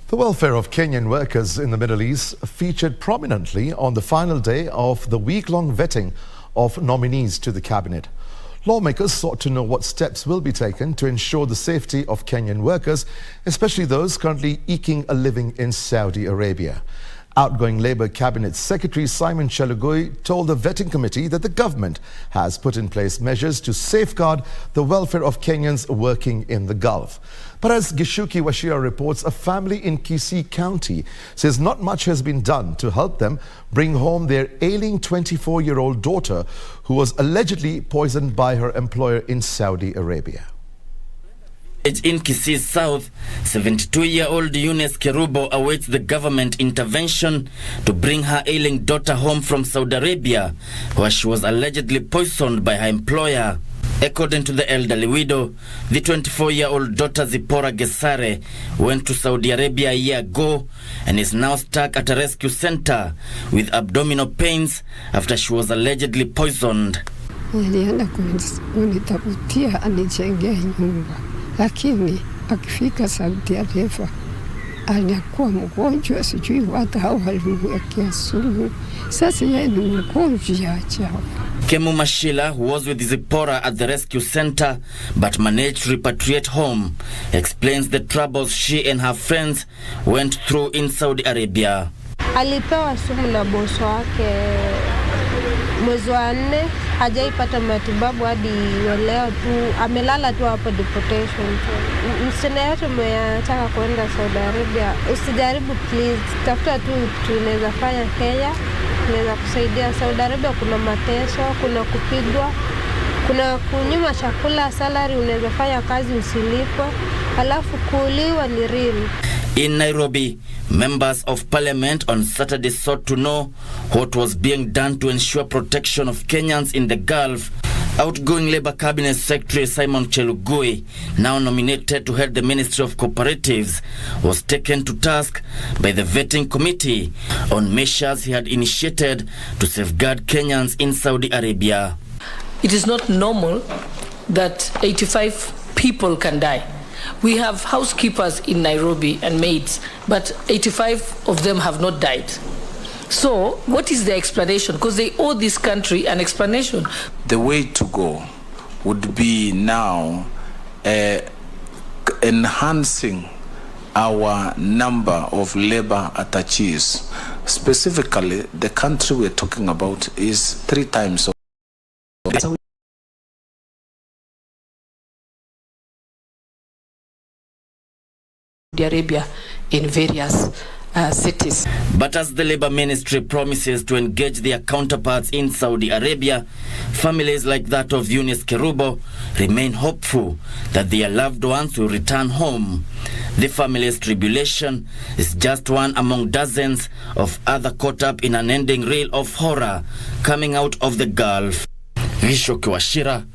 The welfare of Kenyan workers in the Middle East featured prominently on the final day of the week-long vetting of nominees to the cabinet. Lawmakers sought to know what steps will be taken to ensure the safety of Kenyan workers, especially those currently eking a living in Saudi Arabia. Outgoing Labour Cabinet Secretary Simon Chelugui told the vetting committee that the government has put in place measures to safeguard the welfare of Kenyans working in the Gulf. But as Gichuki Wachira reports, a family in Kisii County says not much has been done to help them bring home their ailing 24-year-old daughter who was allegedly poisoned by her employer in Saudi Arabia. In Kisii South, 72-year-old Eunice Kerubo awaits the government intervention to bring her ailing daughter home from Saudi Arabia, where she was allegedly poisoned by her employer. According to the elderly widow, the 24-year-old daughter Zipporah Gesare went to Saudi Arabia a year ago and is now stuck at a rescue center with abdominal pains after she was allegedly poisoned. Lakini akifika Saudi Arabia anakuwa mgonjwa, sijui hata hao walimwekea sumu. Sasa yeye ni mgonjwa ajabu. Kemu Mashila, who was with Zipporah at the rescue center but managed to repatriate home, explains the troubles she and her friends went through in Saudi Arabia. Alipewa sumu na bosi wake mwezi wa 4, hajaipata matibabu hadi leo tu, amelala tu hapo deportation. Msichana yetu mnataka kwenda Saudi Arabia, usijaribu please, tafuta tu tunaweza fanya Kenya, tunaweza kusaidia. Saudi Arabia kuna mateso, kuna kupigwa, kuna kunyima chakula, salary unaweza fanya kazi usilipwe, alafu kuuliwa ni real. In Nairobi, members of parliament on Saturday sought to know what was being done to ensure protection of Kenyans in the Gulf. Outgoing Labour Cabinet Secretary Simon Chelugui, now nominated to head the Ministry of Cooperatives, was taken to task by the vetting committee on measures he had initiated to safeguard Kenyans in Saudi Arabia. It is not normal that 85 people can die. We have housekeepers in Nairobi and maids, but 85 of them have not died. So, what is the explanation? Because they owe this country an explanation. The way to go would be now enhancing our number of labor attaches. Specifically, the country we're talking about is 3 times. Arabia in various cities. But as the Labour Ministry promises to engage their counterparts in Saudi Arabia, families like that of Eunice Kerubo remain hopeful that their loved ones will return home. The family's tribulation is just one among dozens of other caught up in an ending reel of horror coming out of the Gulf. Gichuki Wachira,